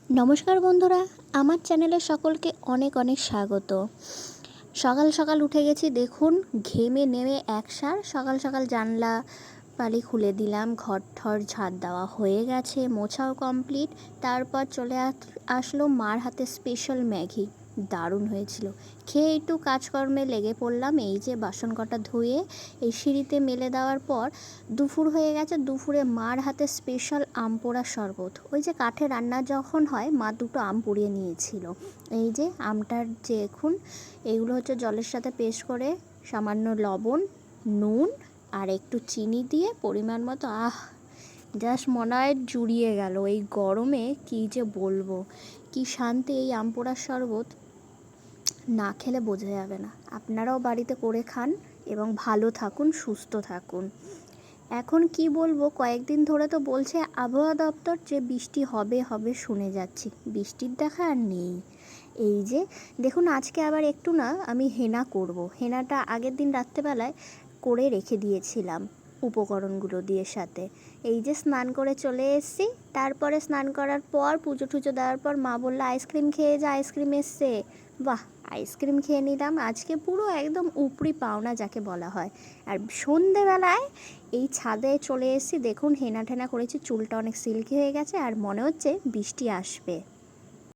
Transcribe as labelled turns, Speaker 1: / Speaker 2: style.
Speaker 1: নমস্কার বন্ধুরা, আমার চ্যানেলে সকলকে অনেক অনেক স্বাগত। সকাল সকাল উঠে গেছি, দেখুন ঘেমে নেমে একসার। সকাল সকাল জানলা পালি খুলে দিলাম, ঘর ঠর ঝাড় দেওয়া হয়ে গেছে, মোছাও কমপ্লিট। তারপর চলে আসলো মার হাতে স্পেশাল ম্যাগি, দারুণ হয়েছিল। খেয়ে একটু কাজকর্মে লেগে পড়লাম। এই যে বাসন কটা ধুয়ে এই সিঁড়িতে মেলে দেওয়ার পর দুপুর হয়ে গেছে। দুপুরে মার হাতে স্পেশাল আম পোড়ার শরবত, ওই যে কাঠে রান্না যখন হয় মা দুটো আম পুড়িয়ে নিয়েছিল। এই যে আমটার যে এখন এইগুলো হচ্ছে জলের সাথে পেস্ট করে সামান্য লবণ, নুন আর একটু চিনি দিয়ে পরিমাণ মতো, জাস্ট মনে হয় জুড়িয়ে গেল। এই গরমে কী যে বলবো, কি শান্তি এই আম পোড়ার শরবত, না খেলে বোঝা যাবে না। আপনারাও বাড়িতে করে খান এবং ভালো থাকুন, সুস্থ থাকুন। এখন কি বলবো, কয়েকদিন ধরে তো বলছে আবহাওয়া দপ্তর যে বৃষ্টি হবে হবে, শুনে যাচ্ছি, বৃষ্টির দেখা আর নেই। এই যে দেখুন, আজকে আবার একটু না আমি হেনা করব। হেনাটা আগের দিন রাত্রেবেলায় করে রেখে দিয়েছিলাম উপকরণগুলো দিয়ে সাথে। এই যে স্নান করে চলে এসেছি, তারপরে স্নান করার পর পুজো টুজো দেওয়ার পর মা বললো আইসক্রিম খেয়ে যা, আইসক্রিম এসছে। বাহ, আইসক্রিম খেয়ে নিলাম। আজকে পুরো একদম উপরি পাওনা যাকে বলা হয়। আর সন্ধেবেলায় এই ছাদে চলে এসেছি, দেখুন হেনা ঠেনা করেছি, চুলটা অনেক সিল্কি হয়ে গেছে আর মনে হচ্ছে বৃষ্টি আসবে।